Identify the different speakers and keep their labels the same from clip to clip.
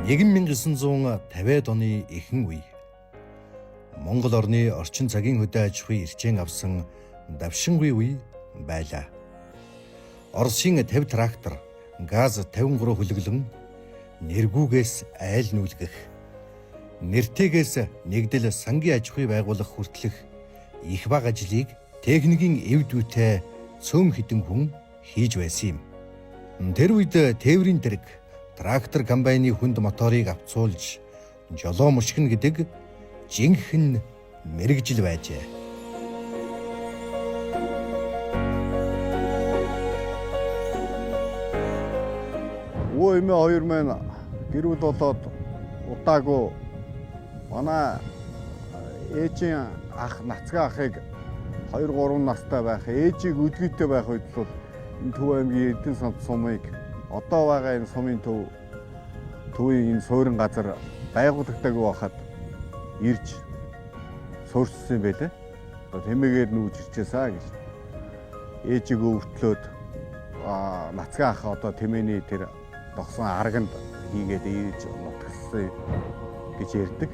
Speaker 1: 1950-ад оны эхэн үе. Монгол орны орчин цагийн хөдөө аж ахуйн ирчэн авсан давшингүй үе байлаа. Оросын 50 трактор, газ 53 хүлэглэн нэргүүгээс айл нүүлгэх, нэртэйгээс нэгдэл сангийн аж ахуй байгуулах хүртэлх их баг ажлыг техникийн эв дүүтэй цөм хідэн хүн хийж байсан юм. Тэр үед тээврийн тэрэг трактор комбайны хүнд моторыг авцуулж жолоо мушгина гэдэг жинхэнэ мэрэгжил байжээ.
Speaker 2: Өө эмээ хоёр маань гэрүүл болоод удаагүй манай ээжийн ах нацгаа ахыг 2-3 настай байх ээжийг өдгийтэй байх үед бол энэ Төв аймгийн Эрдэнэ санд сумыг одоо байгаа энэ сумын төвийн энэ суурин газар байгуулагдаагүй байхад ирж суурьсан юм байлээ. Одоо тэмээгээр нүүж ирчээсаа гэж. Ээжийг өвтлөөд нацгаа ах одоо тэмээний тэр догсон арганд хийгээд ирж нутагсан гэж ярьдаг.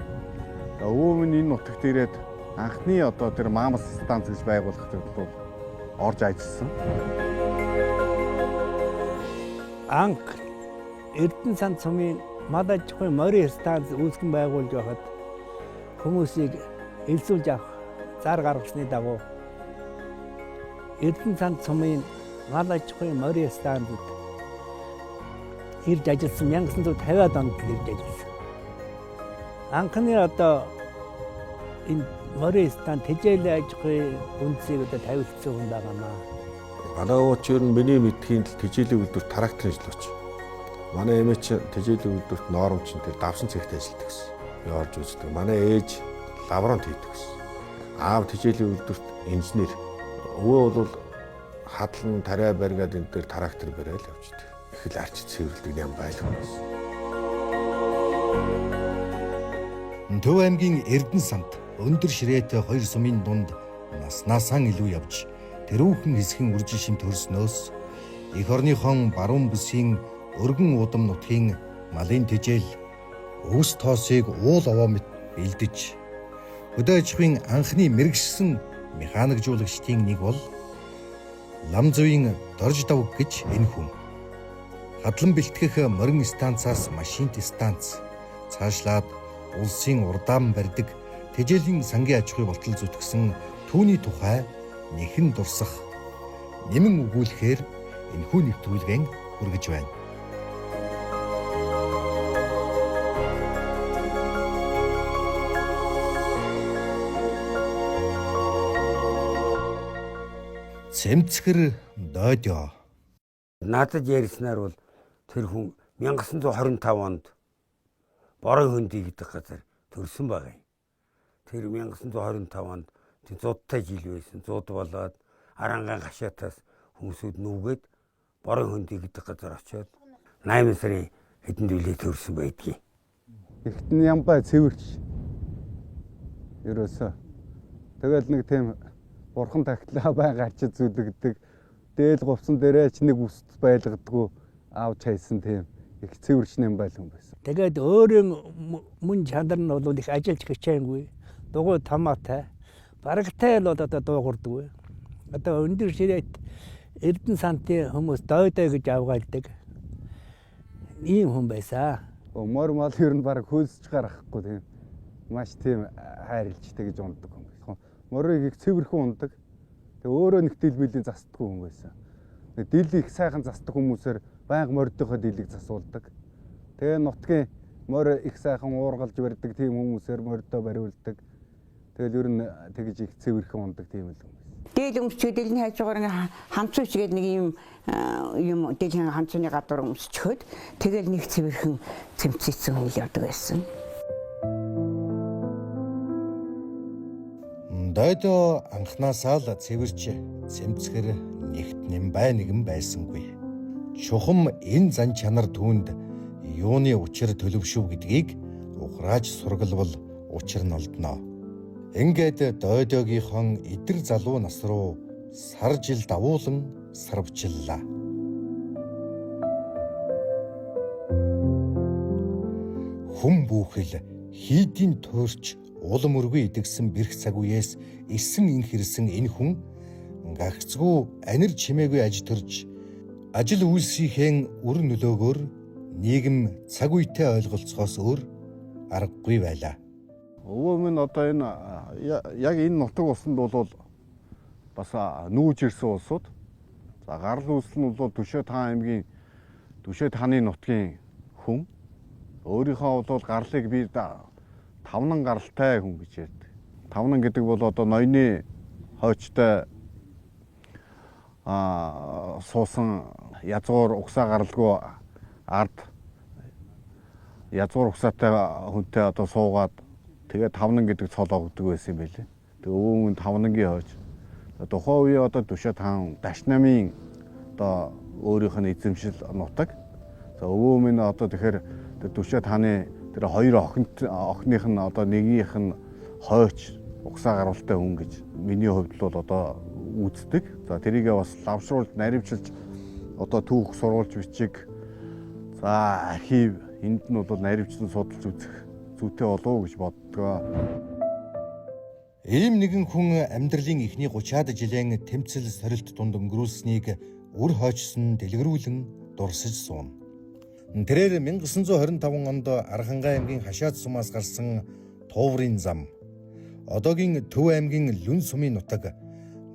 Speaker 2: Өвөө минь энэ нутагт ирээд анхны одоо тэр маамс станц гэж байгуулагдсан бол орж ажилласан.
Speaker 3: Анх Эрдэнэ санд сумын мал аж ахуйн морин станц үүсгэн байгуулж байхад хүмүүсийг элсүүлж авах зар гаргасны дагуу Эрдэнэ санд сумын мал аж ахуйн морин станцд ирж ажилласан 1950-ад онд ирж ажилласан. Анхны одоо энэ морин станц тэжээлийн аж ахуйн үндсийг одоо тавьчихсан хүн байгаамаа.
Speaker 4: Манай ууч ер нь миний мэдхийн тэжээлийн үйлдвэрт тракторын ажиллаж. Манай эмээ ч тэжээлийн үйлдвэрт ноормч тэр давсан цэгт ажилладаг гэсэн. Би орж үздэг. Манай ээж лаборант хийдэг гэсэн. Аав тэжээлийн үйлдвэрт инженер. Өвөө бол хадлан тариа барьгаад энэ дээр трактор бариад явждаг. Их л арч цэвэрлдэг юм байлгүй гэсэн.
Speaker 1: Төв аймгийн Эрдэнэ санд өндөр ширээтэй хоёр сумын дунд наснаасаа илүү явж тэрүүхэн хэсгийн үржил шимт төрснөөс эх орныхон баруун бүсийн өргөн удам нутгийн малын тэжээл өвс тоосыг уул овоо мэт бэлдэж хөдөө аж ахуйн анхны мэрэгшсэн механикжуулагчдын нэг бол Ламзуйн Дорж давг гэж энэ хүн. Хадлан бэлтгэх морин станцаас машинт станц цаашлаад улсын урдаан барьдаг тэжээлийн сангийн аж ахуй болтол зүтгсэн түүний тухай нэхэн дурсах нэмэн өгүүлэхээр энэхүү нэвтрүүлгэн хүргэж байна. Цэмцгэр дойдё.
Speaker 5: Надад ярьснаар бол тэр хүн 1925 онд Бороо хөндий гэдэг газар төрсөн байгаа юм. Тэр 1925 онд зудтай жил байсан. Зуд болоод Арангаан гашаатаас хүмүүсүүд нүгээд Бороо хөндий гэдэг газар очиод 8 сарын хэдэн жилийн төрсөн байдгийг.
Speaker 2: Ихтэн ямбай цэвэрч ерөөсөө тэгэл нэг тийм бурхан тагтлаа байгаа ч зүлэгдэг. Дээл говцон дээрээ ч нэг үст байлгадгүй аавч хайсан тийм их цэвэрч нэм байлгүй байсан.
Speaker 3: Тэгээд өөрийн мөн чанар нь бол их ажиллаж хичээнгүй. Дугуй томоотой. Барагтай л одоо дуугардаг. Одоо өндөр ширээт Эрдэнэ сантын хүмүүс дойдой гэж авгаалдаг. Ийм хүн байсан.
Speaker 2: Мор мал ер нь баг хөлсөж гарахгүй тийм. Маш тийм хайрлжтэй гэж ундаг хүн байсан. Морыг их цэвэрхэн ундаг. Тэгээ өөрөө нэг дэлбэлийн застдаг хүн байсан. Дил их сайхан застдаг хүмүүсээр байнга мордынхоо дилийг засуулдаг. Тэгээ нутгийн морь их сайхан уургалж барьдаг тийм хүмүүсээр мордоо бариулдаг. Тэгэл ер нь тэгж их цэвэрхэн ундаг тийм л хүмүүс.
Speaker 6: Дээл өмсчөө дэлний хажуугаар хамцууч гэдэг нэг юм дэлхийн хамцууны гадуур өмсчөөд тэгэл нэг цэвэрхэн цэмцээсэн үйл явдаг байсан.
Speaker 1: Дойдо анхнаасаа л цэвэрч цэмцгэр нэгт нэмбай нэгэн байсангүй. Чухам энэ зан чанар түүнд юуны учир төлөвшөв гэдгийг ухрааж сургалбал учир нь олдно. Ингээд дойдогийнхон эдэр залуу нас руу сар жил давуулан сарвчлаа. хүм бүхэл хийдийн туурч улам өргөө идэгсэн бэрх цаг үеэс эссэн инх хэрсэн энэ хүн гагцгүй анир чимээгүй аж төрж ажил үйлсийнхээ үр нөлөөгөөр нийгэм цаг үетэй ойлголцохоос өөр аргагүй байлаа.
Speaker 2: Өвөө минь одоо энэ яг энэ нутаг усанд бол бас нүүж ирсэн улсууд. За гарал үүсэл нь бол Түшээ таан аймгийн Түшээ тааны нутгийн хүн. Өөрийнхөө бол гарлыг би 5 гаралтай хүн гэж ярьдаг. 5 гэдэг бол одоо ноёны хойчтой суусан язгуур угсаа гаралгүй ард язгуур угсаатай хүнтэй одоо суугаад тэгээ 5 гэдэг цол огддог байсан юм байлээ. Тэгээ өвөө минь 5-гийн хойч. Тухайн үе одоо Түшээ таан Дашнамын одоо өөрийнх нь эзэмшил нутаг. За өвөө минь одоо тэгэхээр Түшээ тааны тэр хоёр охиных нь одоо нэгнийх нь хойч угсаа гаралтай хүн гэж миний хувьд бол одоо үздэг. За тэрийгээ бас лавшруулж наривчилж одоо түүх сурвалж бичиг за архив энд нь бол наривчлан судалж үзэх зүйтэй болов уу гэж боддгоо.
Speaker 1: Ийм нэгэн хүн амьдралын эхний 30-аад жилийн тэмцэл сорилт дунд өнгөрүүлснийг үр хойчсон дэлгэрүүлэн дурсаж сууна. Тэрээр 1925 онд Архангай аймгийн Хашаад сумаас гарсан Тууврын зам, одоогийн Төв аймгийн Лүн сумын нутаг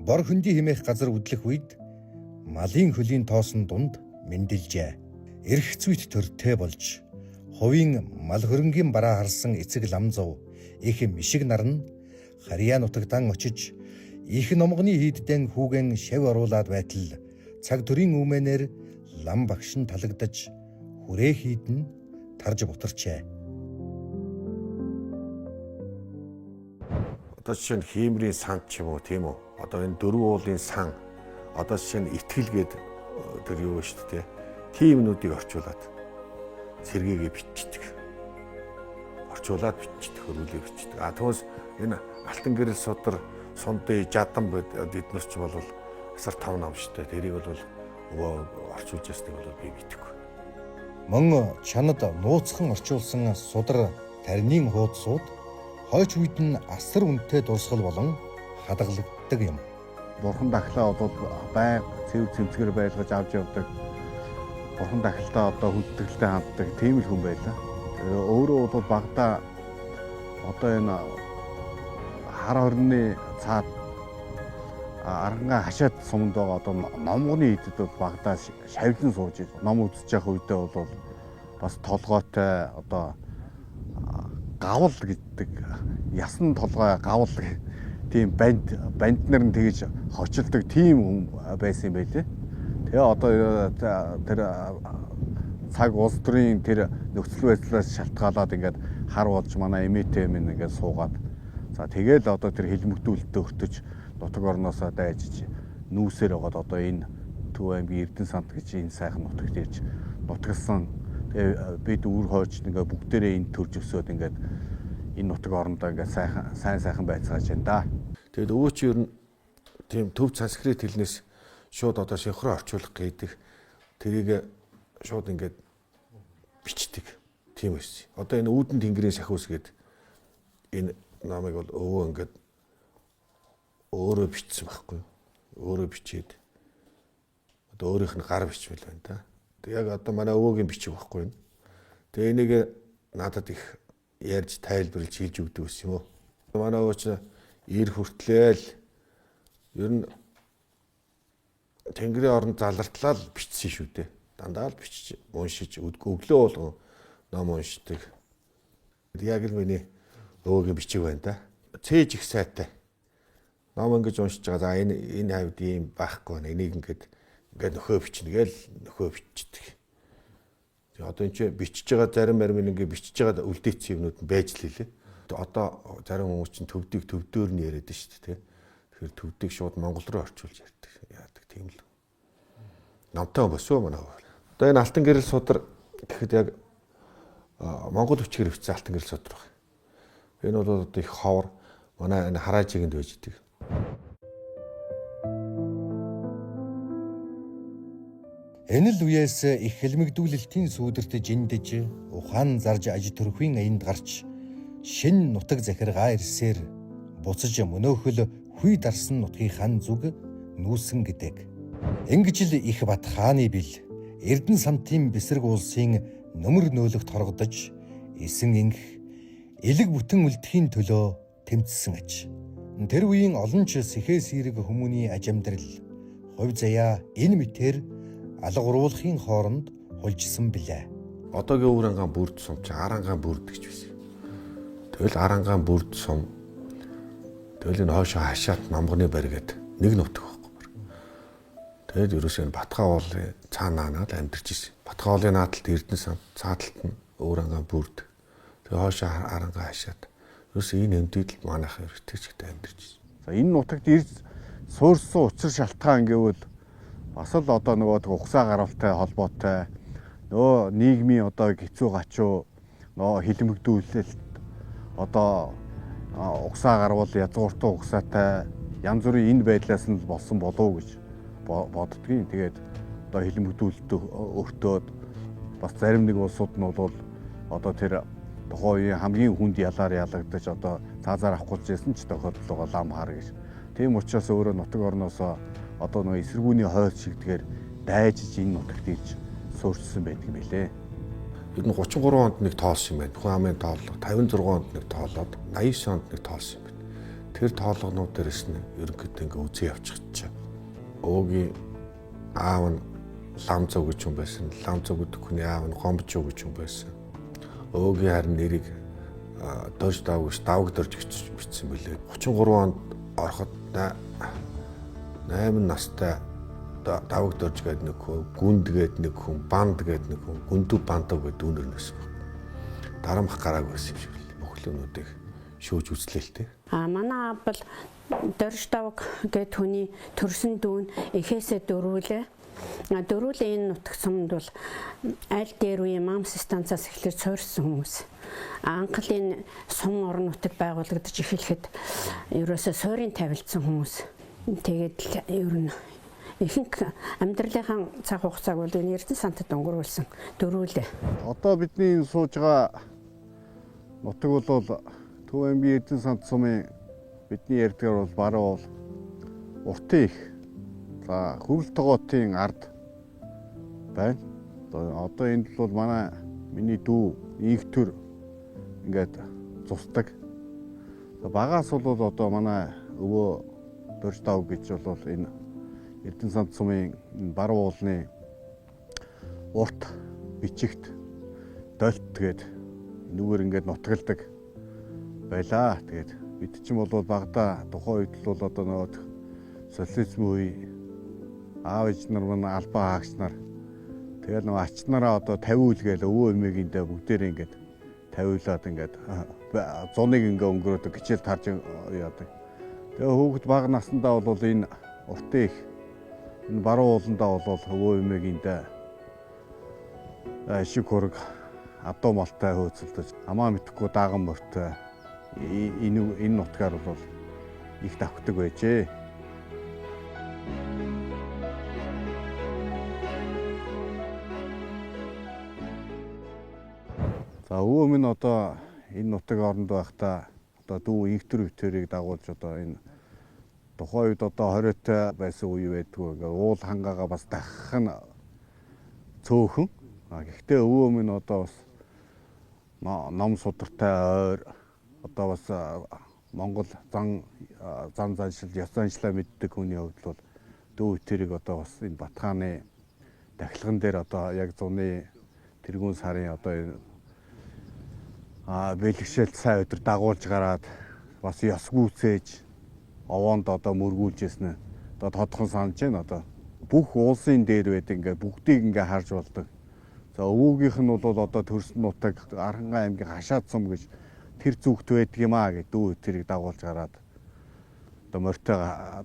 Speaker 1: бор хөндөй хэмээх газар үдлэх үед малын хөлийн тоосон дунд мэндэлжээ. Эрх зүйт төртэй болж хувийн мал хөрөнгийн бараа харсан эцэг Ламзов их мишиг нарн Харьяа нутагтан очиж их номгоны хийддэн хүүгэн шав оруулаад байтал цаг төрийн үмэнээр лам багшин талагдаж хүрээ хийдэн тарж бутарчээ.
Speaker 4: Одоо жишээ нь хиймрийн сан ч юм уу тийм үү. Одоо энэ дөрвөн уулын сан одоо жишээ нь итгэлгээд тэр юу шүү дээ. Тиймнүүдийг орчуулад сэргээгээ бичдэг. Орчуулад бичдэг, хөрвүүлээ бичдэг. Түүнээс энэ алтан гэрэл судар сунды жадан эднэрч бол асар 5 намштай. Тэрийг бол өвөө орчуулж ясныг бол би мэдэхгүй.
Speaker 1: Мөн чанад нууцхан орчуулсан судар тарнийн хуудсууд хойч үед нь асар үнэтэй дурсгал болон хадгалагддаг юм.
Speaker 2: Бурхан дахлаа бол байг цэвэр цэмцгэр байлгаж авч явдаг. Бурхан дахлаа одоо хүндэтгэлтэй ханддаг тийм л хүн байлаа. Өөрөө бол багада одоо энэ хар хорны цаад Архангай Хашаад суманд байгаа одоо номгоны хийдэд бол багада шавлан сууж ном үзэж явах үедээ бол бас толгойтой одоо гавл гэдэг ясан толгой гавл тийм банд нар нь тэгж хочилдог тийм хүн байсан юм байлээ. Тэгээ одоо тэр цаг улс төрийн тэр нөхцөл байдлаас шалтгаалаад ингээд хар болж манай эмээтэй минь ингээд суугаад за тэгээд одоо тэр хилмигдүүлэлтөд өртөж нутаг орноосоо дайжиж нүүсээр байгаад одоо энэ Төв аймгийн Эрдэнэ сант гэж энэ сайхан нутагт ирж нутгалсан. Тэгээ бид үр хойч ингээ бүгдээрээ энэ төрж өсөөд ингээд энэ нутаг орондоо ингээ сайхан байцгааж байна да.
Speaker 4: Тэгэд өвөө чи ер нь тийм төв санскрит хэлнээс шууд одоо синхрон орчуулах гэдэг тэрийг шууд ингээд бичдэг. Тийм байсан. Одоо энэ үүдэн тэнгэрийн сахиус гээд энэ намайг бол өвөө ингээд өөрөө бичсэн байхгүй. Өөрөө бичээд одоо өөрийнх нь гар бичмэл байна та. Тэг яг одоо манай өвөөгийн бичиг байхгүй юм. Тэгээ энийг надад их ярьж тайлбарлаж хэлж өгдөг ус юм уу. Манай өвөө ч ир хүртлээл ер нь тэнгэрийн оронд залартлаа л бичсэн шүү дээ. Дандаа л бичиж уншиж өглөө бол ном уншдаг. Яг л миний өвөөгийн бичиг байна та. Цээж их сайтай. Ном ингэж уншиж байгаа. За энэ хавьд ийм байхгүй байна. Энийг ингээд нөхөө бичнэ гээл нөхөө бичдэг. Тэгээ одоо энэ чинь бичиж байгаа зарим ингээд бичиж байгаа үлдээсэн юмнууд нь байж л хэлээ. Одоо зарим хүмүүс чинь төвдөр нь яриад шүү дээ. Тэгэхээр төвдийг шууд монгол руу орчуулж ярьдаг. Яадаг тийм л. Номтой босоо манай. Одоо энэ алтан гэрэл судар гэхэд яг монгол хүчээр бичсэн алтан гэрэл судар байна. Энэ бол одоо их ховор манай энэ хараажигэнд байж идэг.
Speaker 1: Энэ л үеэс их хэлмэгдүүлэлтийн сүүдэрт жиндэж ухаан зарж аж төрхийн аянд гарч шин нутаг захиргаа ирсээр буцаж мөнөөхөл хүй дарсан нутгийнхаа зүг нүүсэн гэдэг. Ингэж л их бат хааны бил Эрдэнэ самтын бэсрэг улсын нөмөр нөөлөгт хоргодож эсэн инх элэг бүтэн үлдэхийн төлөө тэмцсэн аж. Тэр үеийн олон ч сэхээс хэрэг хүмүүний аж амьдрал хувь заяа энэ мэтэр алга уруулахын хооронд хулжсан билээ.
Speaker 4: Одоогийн Өврангаан бүрд сум чи Арангаан бүрд гэж байсан. Тэгэл Арангаан бүрд сум тэгэл энэ хоошоо хашаат намганы баригээд нэг нутаг байхгүй. Тэгэл ерөөсөө Батгай уулын цаанаа наад амьдарч ирсэн. Батгай уулын наадалт Эрдэнэ самт, цааталт нь Өврангаан бүрд. Тэгээ хоошоо Арангаан хашаат. Ерөөсөө энэ эмдээд л манайх эргэжтэй амьдарч ирсэн.
Speaker 2: За энэ нутагт ирж суурьсан учир шалтгаан гэвэл бас л одоо нөгөө угсаа гаралтай холбоотой нөгөө нийгмийн одоо хэцүү гачуу нөгөө хилмигдүүлэлт одоо угсаа гарвал язгууртан угсаатай янз бүрийн энэ байдлаас нь болсон болов гэж боддгийн. Тэгээд одоо хилмигдүүлэлт өртөөд бас зарим нэг улсууд нь бол одоо тэр тухайн үеийн хамгийн хүнд ялаар ялагдаж одоо цаазаар авах гэж байсан ч тохиолдол лам хар гэж. Тийм учраас өөрөө нутаг орноосоо одоо нөгөө эсэргүүний хойд шигдгээр дайжиж энэ нутагт ирж суурьсан байдаг юм билээ.
Speaker 4: Бид нь 33 онд нэг тоолсон юм байна. Хүн амын тооллого 56 онд нэг тоолоод 89 онд нэг тоолсон юм байна. Тэр тоолгонууд дээрээс нь ерөнхийдөө ингээ үзээ явчихчих. Өөгийн аав нь Ламцоо гэж хүн байсан. Ламцоо гэдэг хүний аав нь Гомбчоо гэж хүн байсан. Өөгийн харин нэрийг дорж давг гэж давг дорж гэж бичсэн билээ. 33 онд ороход 8 настай давг дорж гэдэг нэг хүн, гүнд гэдэг нэг хүн, банд гэдэг нэг хүн, гүндүү бандав гэдэг үнэр нэс. Дарамх гарааг байсан юм шиг л мөхлөнүүдийг шүүж үзлээ л те.
Speaker 6: Манай аав бол дорж давг гэдэг хүний төрсөн дүүн эхээсээ дөрвөлээ. Дөрвөлээ энэ нутаг сумд бол аль дээр үе мамс станцаас эхлэж суурьсан хүмүүс. Анхал энэ сум орон нутаг байгуулагдаж эхлэхэд ерөөсөө суурийн тавилдсан хүмүүс. Тэгээд ер нь ихэнх амьдралынхаа цаг хугацааг бол энэ Эрдэнэ сантад өнгөрүүлсэн дөрвөлээ.
Speaker 2: Одоо бидний сууж байгаа нутаг бол Төв аймгийн Эрдэнэ сант сумын бидний ярьдгаар бол баруун бол уртын их. За хөрөл тогоотын ард байна. Одоо энд бол манай миний дүү Игтүр ингээд цусдаг. Багаас бол одоо манай өвөө дорж давг гэж бол энэ Эрдэнэ сант сумын баруун уулны урт бичигт долт тэгээд нүгээр ингээд нутгалдаг байлаа. Тэгээд бид чинь бол багада тухайн үед л бол одоо нөгөө социализм үе аав ээж нар манай албаа хаагч нар тэгэл нөгөө ач нараа одоо тавиул гээл өвөө эмээгэндээ бүгдээрээ ингээд тавиулаад ингээд зуныг ингээ өнгөрөөдөг хичээл тарж яадаг. Тэгээ хүүхэд бага наснаа бол энэ уртын их энэ баруун ууландаа бол өвөө эмээгэндээ шиг хөрг адуу малтай хөөцөлдөж амаа мэдхгүй дааган мөртэй энэ нутгаар бол их давхдаг байжээ. За өвөө минь одоо энэ нутаг оронд байхдаа одоо дүү Игтүр битэрийг дагуулж одоо энэ тухайн үед одоо хориотой байсан үе байдгүй. Ингээ уул хангаага бас дахих нь цөөхөн. Гэхдээ өвөө минь одоо бас ном судартай ойр одоо бас Монгол зан заншил, ёс заншлаа мэддэг хүний хувьд бол дүү битэрийг одоо бас энэ Батхааны дахилган дээр одоо яг зуны тэргүүн сарын одоо бэлгшээлт сайн өдөр дагуулж гараад бас ёс гүйцээж овоонд одоо мөргүүлжсэн нь одоо тодхон санаж байна. Одоо бүх уулсын дээр байдаг ингээ бүгдийг ингээ харж болдог. За өвөөгийнх нь бол одоо төрсөн нутаг Арангаан аймгийн хашаад сум гэж тэр зүгт байдаг юм аа гэдэг дүү тэрийг дагуулж гараад одоо морьтой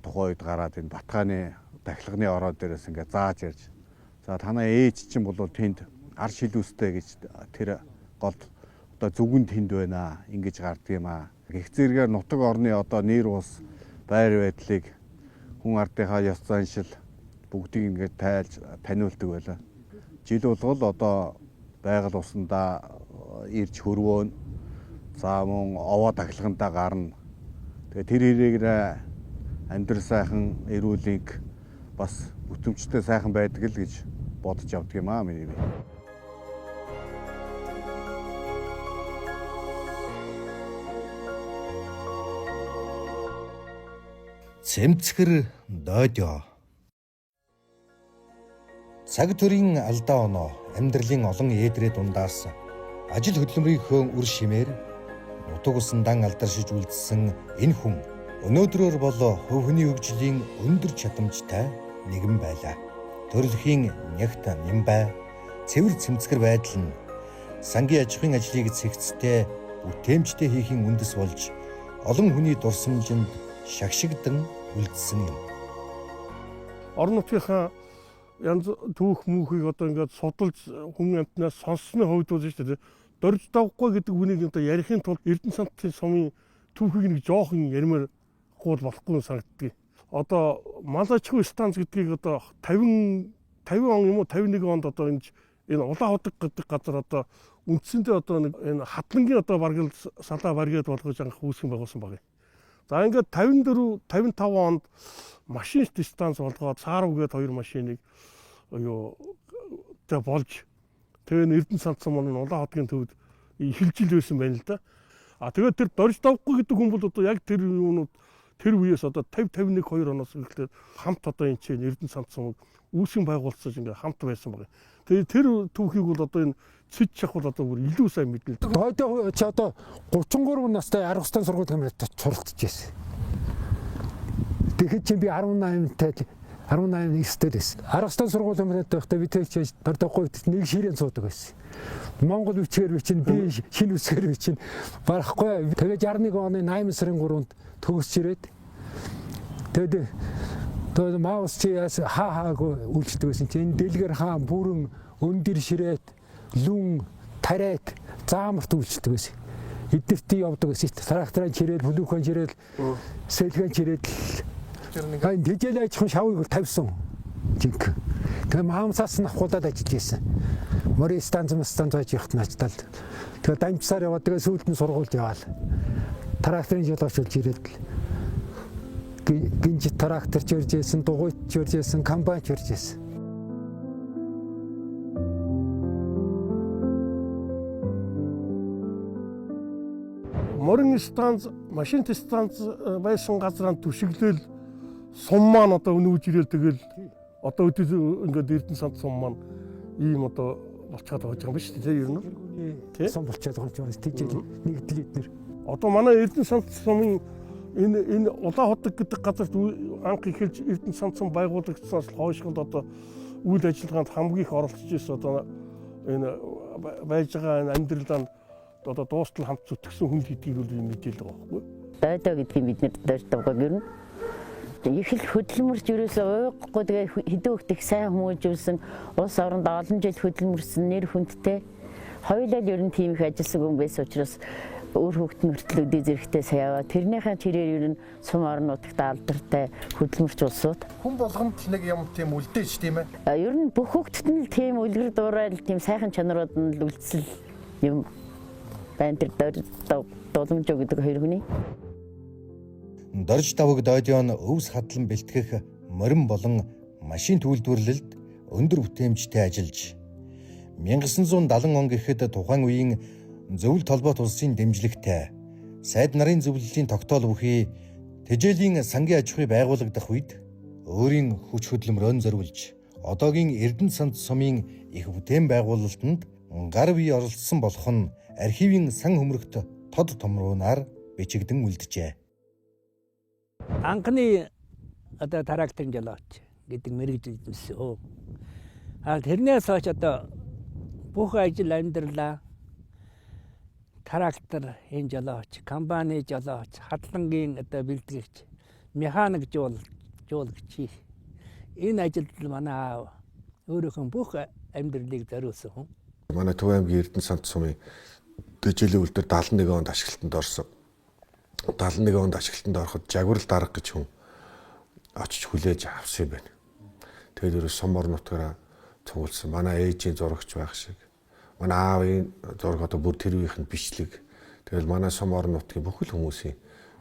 Speaker 2: тухайн үед гараад энэ Батхааны дахилганы ороо дээрээс ингээ зааж ярьж за танаа ээж чинь бол тэнд ар шилүүстэй гэж тэр гол одоо зүгэн тэнд байна ингэж гарддаг юм аа. Гэх зэрэгээр нутаг орны одоо нэр ус байр байдлыг хүн ардынхаа ёс заншил бүгдийг ингээд тайлж таниулдаг байлаа. Жил болгол одоо байгаль усандаа ирж хөрвөөн за мөн овоо тахилгандаа гарна. Тэгээ тэр хэрэгээрээ амьдрал сайхан эрүүлэг бас бүтэмжтэй сайхан байдаг л гэж бодож явдаг юм аа миний бие.
Speaker 1: Цэмцгэр дойдё. Цаг төрийн алдаа оноо амьдралын олон ээдрээ дундаас ажил хөдөлмөрийнхөө үр шимээр нутаг усан дан алдаршиж үлдсэн энэ хүн өнөөдрөөр бол хувь хүний хөгжлийн өндөр чадамжтай нэгэн байлаа. Төрөлхийн нягт нямбай, цэвэр цэмцгэр байдал нь сангийн аж ахуйн ажлыг цэгцтэй бүтээмжтэй хийхин үндэс болж олон хүний дурсамжинд шагшигдан үлдсэн юм.
Speaker 7: Орон нутгийнхаа янз түүх мөнхийг одоо ингээд судалж хүн амтнаас сонссны хувьд бол шүү дээ. Дорж давхгүй гэдэг үнийг одоо ярихын тулд Эрдэнэсанцын сумын түүхийг нэг жоохон ярмаар гуул болохгүй санагддаг. Одоо Малачгүй станц гэдгийг одоо 50 он юм уу 51 онд одоо энэ Улаанхудаг гэдэг газар одоо үндсэндээ одоо нэг энэ хатлангийн одоо баргал салаа баргээд болгож анх үүсгэн байгуулсан баг. За ингээд 54 55 онд машин станц болгоод Саарвгээд 2 машиныг болж тэгээ Эрдэнэсанц сум нь Улаанхудгийн төвд эхэлж байсан байна л да. Тэгээд тэр дорж давхгүй гэдэг хүн бол одоо яг тэр юунууд тэр үеэс одоо 50 51 2 оноос эхлээд хамт одоо энэ чинь Эрдэнэсанц сумыг үүсгэн байгуулсаж ингээд хамт байсан баг. Тэгээд тэр түүхийг бол одоо энэ цэц чах бол одоо бүр илүү сайн мэднэ.
Speaker 8: Дойдоо чи одоо 33 настай арга устан сургууль камерт суралцж байсан. Тэгэхэд чи би 18-тай 18 ихтэй байсан. Арга устан сургууль камерт байхдаа би тэгж дордохгүй нэг ширээн суудаг байсан. Монгол үчгээр би чинь би шинэ үсгээр би чинь барахгүй. Тэгээд 61 оны 8 сарын 3-нд төгсч ирээд тэгээд маус чи хаагүй үлддэг байсан чи энэ дэлгэр хаан бүрэн өндөр ширээд лүн тарайт заамарт үлддэг байсан. Эднэртээ явдаг байсан. Тракторын чирээд бүлүүхэн чирээд сэлгэн чирээд айн тэжээл ажихын шавыг тавьсан. Жинк. Тэгээ маамсаас нь авахудаад ажиллаж байсан. Мори станц ажихт наачтал. Тэгээ дамжсаар яваад тэгээ сүүлд нь сургуульд яваал. Тракторын жолоочулж ирээд гинж трактор чирж байсан, дугуйт чирж байсан, комбайн чирж байсан.
Speaker 7: Морин станц, машин станц байсан газраа түшиглэл сум маань одоо өнөөж ирэл тэгэл одоо ингээд Эрдэнэсанц сум маань ийм одоо болчиход байгаа юм биш үү ер нь
Speaker 8: сум болчиход байгаа юм тийж нэгдэл эднэр
Speaker 7: одоо манай Эрдэнэсанц сумын энэ Улаанхудаг гэдэг газарт анх эхэлж Эрдэнэсанц сум байгуулагдсанаас хойшгонд одоо үйл ажиллагаанд хамгийн их оролцож ирсэн одоо энэ байж байгаа амьдралаа одоо дуустал хамт зүтгэсэн хүн гэдгийг бол мэдээлэл байгаа байхгүй.
Speaker 9: Дойдоо гэдгийг бид нэр дойдоогоо гэрнэ. Их л хөдөлмөрч ерөөсөө уйгахгүй тэгээ хэдэн хөлтөг сайн хүмүүжүүлсэн улс оронд олон жил хөдөлмөрсөн нэр хүндтэй хоёулаа л ер нь тийм их ажилласан хүн байсан учраас өөр хөвгтөн хүртэл өдөө зэрэгтэй саяа. Тэрнийхэн чирээр ер нь сум орон нутагт алдартай хөдөлмөрч улсууд.
Speaker 1: Хүн болгонд нэг юм тийм үлдээж тийм ээ.
Speaker 9: Ер нь бүх хөвгтөд нь тийм үлгэр дуурайл тийм сайхан чанарууд нь л үлдсэл юм байна тэр дууламж гэдэг хоёр хүний.
Speaker 1: Дорж давг дойдёон өвс хадлан бэлтгэх морин болон машин төлөвлөлд өндөр бүтээмжтэй ажиллаж 1970 он гэхэд тухайн үеийн зөвлөлт холбоот улсын дэмжлэгтэй сайд нарын зөвлөлийн тогтоол бүхий тэжээлийн сангийн аж ахуй байгуулагдах үед өөрийн хүч хөдөлмөрөөр зориулж одоогийн Эрдэнэсанц сумын их бүтээн байгуулалтанд гар бие оролцсон болох нь архивын сан хөмрөгт тод томруунаар бичигдэн үлджээ.
Speaker 3: Анхны одоо тракторын жолооч гэдэг мэрэгжил. Тэрнээс хойш одоо бүх ажил амьдралаа трактор энэ жолооч, комбайны жолооч, хадлангийн одоо бэлтгэгч, механик жуулагч энэ ажилд манай аав өөрийнхөө бүх амьдралыг зориулсан хүн.
Speaker 4: Манай Төв аймгийн Эрдэнэсанц сумын дэжээлийн үйлдвэр 71 онд ашиглалтанд орсон. 71 онд ашиглалтанд ороход Жагварл дарга гэж хүн очиж хүлээж авсан юм байна. Тэгээд ерөө сум орон нутгаараа цугулсан. Манай ээжийн зурагч байх шиг. Манай аавын зураг одоо бүр тэр үеийнх нь бичлэг. Тэгэл манай сум орон нутгийн бүхэл хүмүүсийн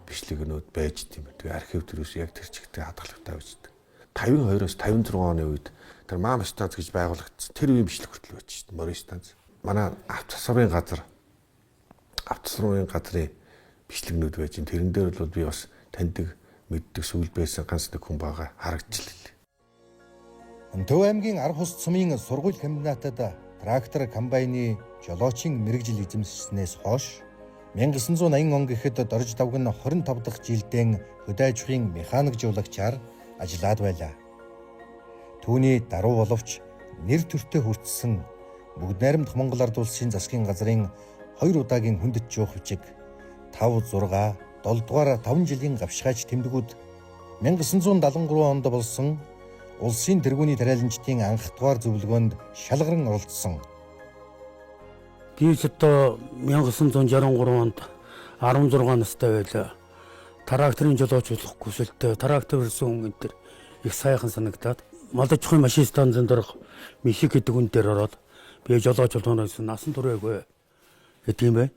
Speaker 4: бичлэгнүүд байж тийм. Тэгээ архив дээрээс яг тэр чигтээ хадгалагтай байждаг. 52-оос 56 оны үед тэр МАМ станц гэж байгуулагдсан. Тэр үеийн бичлэг хүртэл байж шүү дээ. Морин станц. Манай автосаврын газрын бичлэгнүүд байж ин тэрэн дээр бол би бас таньдаг мэддэг сүүл байсан ганц нэг хүн байгаа харагдчихлээ.
Speaker 1: Төв аймгийн Арга хус цумын сургууль комбинатад трактор комбайны жолоочийн мэрэгжил эзэмшснээс хойш 1980 он гэхэд Дорж давг нь 25 дахь жилдээ хөдөө аж ахуйн механик жуулагчаар ажиллаад байлаа. Түүний даруй боловч нэр төртөө хүртсэн Бүгд найрамдах Монгол Ард улсын засгийн газрын 2 удаагийн хүндэт жуух бичиг 5, 6, 7 дугаар 5 жилийн гавшгайч тэмдгүүд 1973 онд болсон улсын тэргүүний тариаланчдын анх дугаар зөвлөгөөнд шалгаран оролцсон.
Speaker 5: Би одоо 1963 онд 16 настай байлаа. Тракторын жолоочуулах хүсэлтэй трактор ирсэн хүн энэ төр их сайхан санагдаад малаж ахуйн машин станцын дөрөх мишиг гэдэг хүн дээр ороод би жолоочуулах гэсэн насан туршаагүй гэдэг юм байна.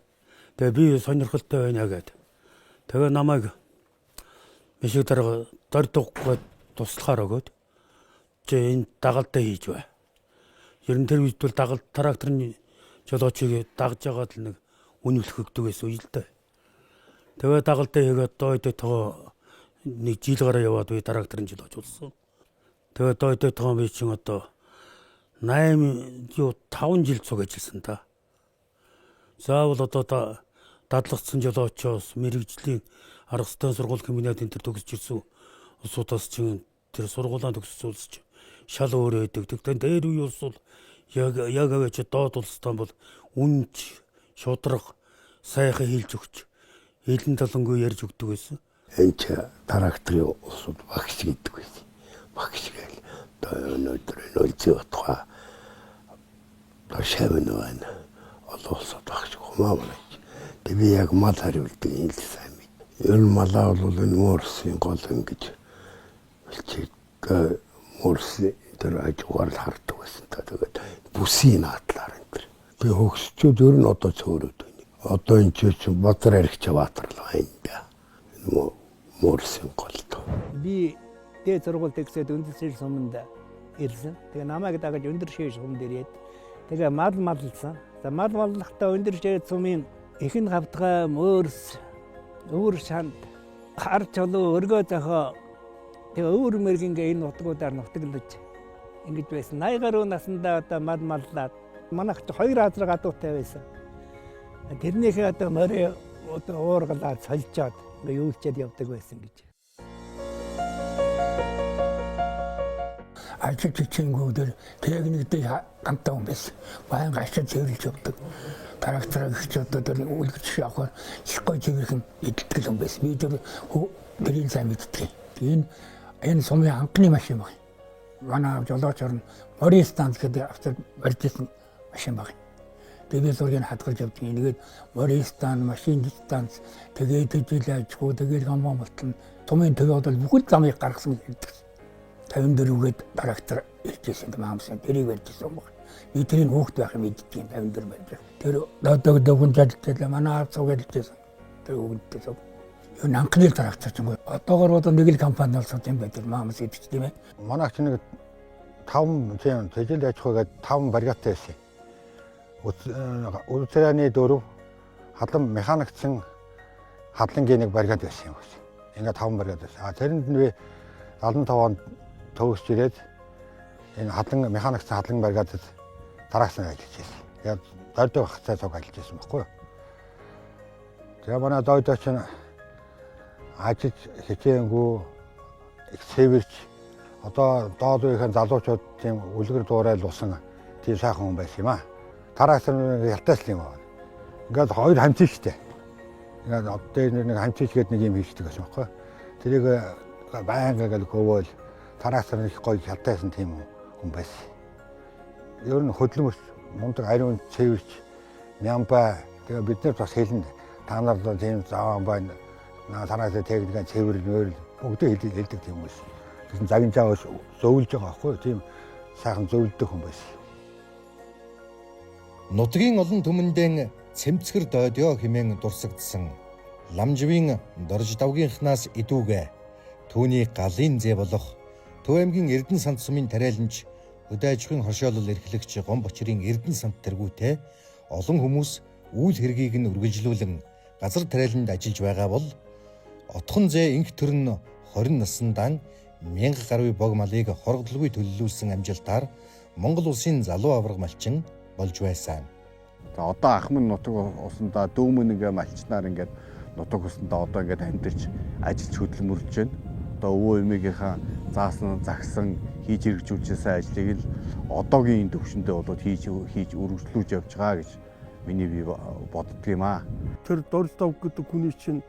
Speaker 5: Тэгээ би сонирхолтой байна гэдэг. Тэгээ намайг мишиг дээр дордоггүй туслахаар өгөөд энэ дагалдаа хийж бай. Ер нь тэр үед бол дагалд тракторын жолоочийг дагж ягаад л нэг үнэлэх өгдөг гэсэн үйл дээ. Тэгээ дагалдаа хийгээд дойдой тоо нэг жил гараа яваад би тракторын жолооч болсон. Тэгээ дойдой тоо би чинь одоо 5 жил цуг ажилласан та. Заавал одоо дадлагдсан жолоочоос мэрэгжлийн арга зүйн сургууль комбинатын тэр төгсөж ирсэн улсуудаас чинь тэр сургуулаа төгссөн улс чинь шал өөр өгдөг. Тэгэхээр дээр үе улс бол яг аваач доод улстай бол үнж шудраг сайхан хийлж өгч хэлэн талангүй ярьж өгдөг байсан.
Speaker 10: Энэ тракторын улсууд багш гэдэг байсан. Багш гээл өнөөдөр нөлцөөгдөхөө ташаавна олон улсууд багш гомоомж. Би яг мал хариулдаг юм л сайн мэд. Ер нь малаа бол энэ морсын гол ингэж чиг морс тэр ажгаар хардаг байсан. Тэгээд бүсийн надлаар энэ тэр. Би хөгсчүүд ер нь одоо цөөрөд байна. Одоо энэ ч Баатар аригч Баатарлаа юм да. Морсын голд.
Speaker 3: Би дээд сургууль төгсөөд өндөрлөж суманд ирсэн. Тэгээ намайг дагаж өндөрлөж сум дээр яд. Тэгээ маллсан. За маллахдаа өндөрлөж сумын ихэнх хавтгай мөрс өвөр шанд хар чулуу өргөө зохоо тэгээ өвөр мэргингээ энэ утгуудаар нутаглаж ингэж байсан. 80 гаруй наснда одоо маллаад манайх 2 азар гадуутай байсан. Тэрнийхээ одоо морь одоо уургалаад солилцоод ингээ юулчаад явдаг байсан гэж.
Speaker 8: Ажил чичээнгүүдээр техниктэй гамтаа юм байсан. Баян гашаа зөөлж явдаг. Трактор гэж одоо үлгэж явах их гой зөөрхөн идэлтгэл юм байсан. Би тэрийг сайн мэддэг. Энэ сумын анхны машин баг. Манай жолооч орно морин станц гэдэг автор барьжсэн машин баг. Тэгээ зургийг хадгалж явдаг. Нэгээд морин станц, машин станц тэгээд ижил ажгүй тэгээд гамбан болтон сумын төв бол бүхэл замыг гаргасан гэдэг. 54 үгээд трактор иржсэн маамсан тэрийг барьжсэн баг. Би тэрийг хөөхт байх юм мэддэг 54 байж. Тэр додогдогон жадлаа манай авцаг хэлжсэн. Тэр үгдтэй соб. Юу анхны трактор ч юм уу. Одоогор бол нэг л компани болсон юм байдаг маамс идэж тийм ээ.
Speaker 2: Манай ч нэг 5 тийм тэжил аж ахуйгээд 5 баригаатай байсан. Улсраны 4 хадлан механикцсан хадлангийн нэг баригад байсан юм байна. Ингээ 5 баригад байсан. Тэрэнд нь би 75 онд төгсч ирээд энэ хадлан механикцсан хадлан баригадад дараагсан ажиллаж байсан. Яг дойдой багцаа цуг ажиллаж байсан байхгүй юу. Тэгээ манай дойдой чинь ажиж хичээнгүй их сэвэрч одоо доод үеийн залуучууд тийм үлгэр дуурай усан тийм сайхан хүн байсан юм аа. Тараагсан ялтаасан юм аа. Ингээд хоёр хамтын штэ. Ингээд одоо нэг хамтч гээд нэг юм хийждэг гэсэн юм байхгүй юу. Тэрийг байнга гэл гөвөөл тараагсан их гоё ялтаасан тийм хүн байсан. Ер нь хөдөлмөрч мундаг ариун цэвэрч нямбай тэгээ бид нар бас хэлнэ. Та нар тийм зааван байна. Тараагсан техникийн цэвэр нөөр бүгдөө хэлдэг тийм хүмүүс.
Speaker 10: Тэгсэн загинжаа зөөвлж байгаа байхгүй юу? Тийм сайхан зөөвлөдөг хүн байсан.
Speaker 1: Нутгийн олон түмэндээ цэмцгэр дойдё хэмээн дурсагдсан ламживын дорж давгийнхнаас идүүгээ түүний галын зэ болох Төв аймгийн Эрдэнэ санд сумын тариаланч хөдөө аж ахуйн хоршоолол эрхлэгч Гомбочрын Эрдэнэ санд тэргүүтээ олон хүмүүс үйл хэргийг нь үргэлжлүүлэн газар тариаланд ажиллаж байгаа бол отхон зэ инх төр нь 20 насндаа 1000 гаруй бог малыг хоргодлгүй төлөвлүүлсэн амжилтаар Монгол улсын залуу авраг малчин болж байсан.
Speaker 2: За одоо Ахмад нутаг усандаа дөөмөн ингээ малчнаар ингээд нутаг усандаа одоо ингээд амьдарч ажиллаж хөдөлмөрлөж байна. Одоо өвөө эмээгийнхаа заасан, загсан, хийж хэрэгжүүлжсэн ажлыг л одоогийн төвшөндөө болоод хийж үргэлжлүүлж явж байгаа гэж миний бие боддөг юм аа.
Speaker 7: Тэр дорж давг гэдэг хүний чинь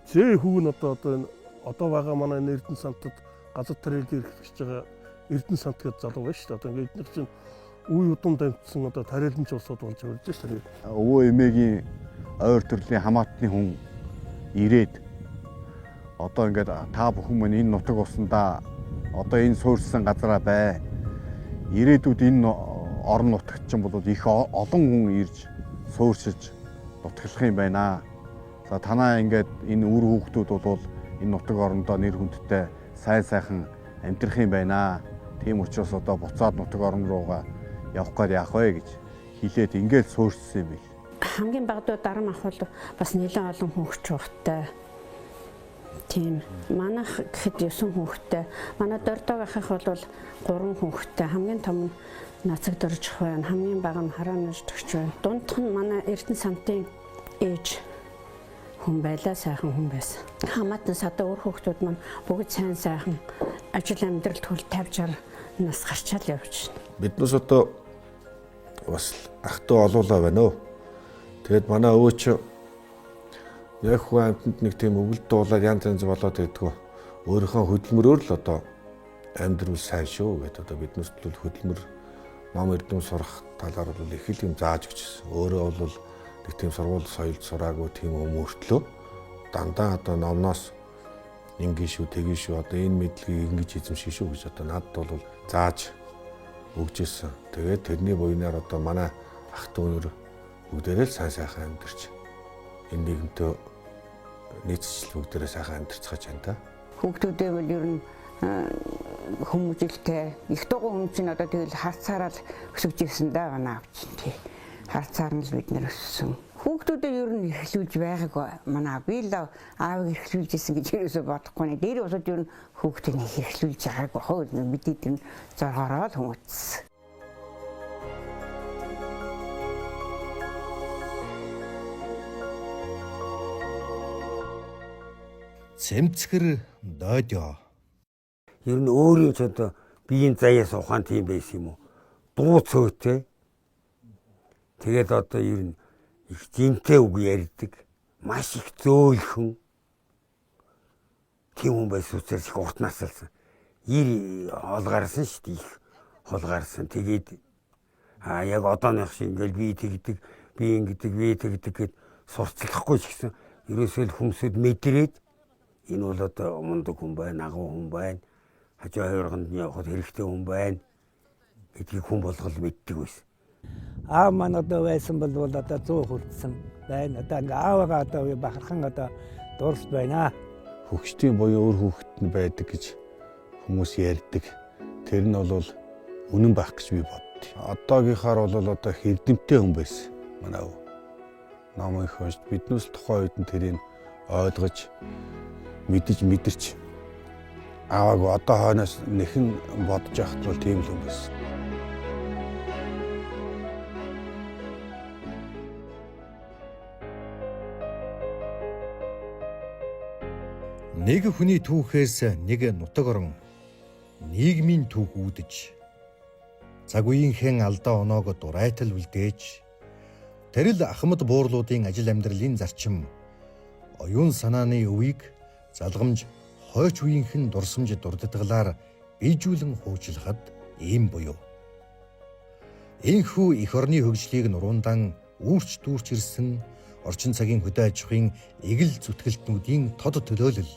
Speaker 7: зээ хүү нь одоо байгаа манай Эрдэнэ сантад газар тариалан эрхлэгч байгаа Эрдэнэ сант гэдэг залуу байна шүү дээ. Одоо ингээд эдгээр чинь үе удам дамжсан одоо тариаланч улсууд болж ирж байна шүү дээ.
Speaker 2: Өвөө эмээгийн ойр төрлийн хамаатны хүн ирээд одоо ингээд та бүхэн маань энэ нутаг усандаа одоо энэ суурьсан газараа бай. Ирээдүйд энэ орон нутагт чинь болоод их олон хүн ирж суурьшиж нутаглах юм байна. За танаа ингээд энэ үр хүүхдүүд бол энэ нутаг орондоо нэр хүндтэй сайхан амьдрах юм байна. Тийм учраас одоо буцаад нутаг орон руугаа явах гээд яах вэ гэж хэлээд ингээд суурьшсан юм бил.
Speaker 6: Хамгийн багадуу дарам ахвал бас нэлээд олон хүүхч ухтай. Тийм. Манайх гэхэд 9 хүүхэдтэй. Манай дордог ахих бол 3 хүүхэдтэй. Хамгийн том нь нацаг доржих байна. Хамгийн бага нь хараа нэж төгч байна. Дундх нь манай Эрдэнэ сантын ээж хүн байлаа, сайхан хүн байсан. Хамаатнаас одоо өөр хүүхдүүд маань бүгд сайхан ажил амьдралд хөл тавьжаар нас гарчаал явж байна.
Speaker 4: Биднээс одоо бас ах トゥ олуулаа байна уу. Тэгээд манай өвөө чи яг хүү амтнд нэг тийм өвөлд дуулаад янз янз болоод байдгүй. Өөрийнхөө хөдөлмөрөөр л одоо амьдрал сайн шүү гэдэг. Одоо биднээс л хөдөлмөр ном эрдэм сурах талаар бол их л юм зааж өгчсэн. Өөрөө бол нэг тийм сургууль соёлд сураагүй тийм өмөртлөө дандаа одоо номноос ингийн шүү тгий шүү одоо энэ мэдлэгийг ингэж эзэмших шүү гэж одоо надад бол зааж өгчээсэн. Тэгээд тэрний буйнаар одоо манай ах トゥ өнөр бүгдээрээ л сайн сайхан амьдарч энэ нийгэмтэй нийцэл бүгдээрээ сайхан амьдарцгааж байна та.
Speaker 11: Хүүхдүүдээ бол ер нь хүмүүжлтэй их дугуй хүн чинь одоо тэгэл харцаараа л өсөж ирсэн даа манай аав чинь тий. Харцаар нь л бид нэр өссөн. Хүүхдүүдээ ер нь эрхлүүлж байгаагүй манай би л аавыг эрхлүүлж исэн гэж ерөөсөө бодохгүй нэ. Дээр усад ер нь хүүхдийг эрхлүүлж байгаагүй хөө бидний тэр зоргоороо л хүмүүжсэн.
Speaker 1: Цэмцгэр дойдё.
Speaker 5: Ер нь өөрийн ч одоо биеийн заяас ухаан тийм байсан юм уу? Дуу цөөтэй. Тэгээд одоо ер нь их зинтэй үг ярьдаг. Маш их зөөлхөн. Тийм хүн байсан учраас их урт насалсан. 90 хол гарсан шүү дээ. Их хол гарсан. Тэгээд яг одооных шиг ингээл би тэгдэг, би ингэдэг, би тэгдэг гэд сурцлахгүй ч гэсэн ерөөсөө л хүмүүсд мэдрээд энэ бол одоо мундаг хүн байна, агуу хүн байна. Хажуу хоёргонд нь явахд хэрэгтэй хүн байна гэдгийг хүн болгол мэддэг байсан.
Speaker 3: Аав маань одоо байсан бол одоо 100 хүрсэн байна. Одоо ингээ аавгаа одоо бахархан одоо дурс байна.
Speaker 10: Хөгчдийн буюу өөр хүүхэд нь байдаг гэж хүмүүс ярьдаг. Тэр нь бол үнэн байх гэж би боддیں۔ Одоогийнхаар бол одоо хэрдэмтэй хүн байсан. Манай ном их уншд биднээс тухайн үед нь тэрийг ойлгож мэдэрч аваагүй одоо хойноос нэхэн бодож яхад бол тийм л юм байсан.
Speaker 1: Нэг хүний түүхээс нэг нутаг орон нийгмийн түүх үүдэж цаг үеийнхэн алдаа оноог дурайтал үлдээж тэрл Ахмад буурлуудын ажил амьдралын зарчим оюун санааны өвийг залгамж хойч үеийнхэн дурсамж дурддгалаар биежүүлэн хуучилахад ийм буюу энхүү эх орны хөгжлийг нуруундаа үүрч дүүрч ирсэн орчин цагийн хөдөө аж ахуйн эгэл зүтгэлтнүүдийн тод төлөөлөл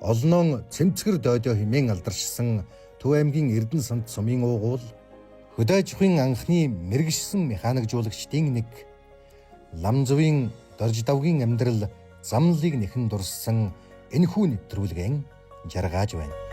Speaker 1: олноон цэмцгэр дойдоо хэмээн алдаршсан Төв аймгийн Эрдэнэ санд сумын уугуул хөдөө аж ахуйн анхны мэрэгшсэн механикжуулагчдын нэг, Ламзувын Дорж давгийн амьдрал замналыг нэхэн дурссан энэхүү нэвтрүүлгэн жаргааж байна.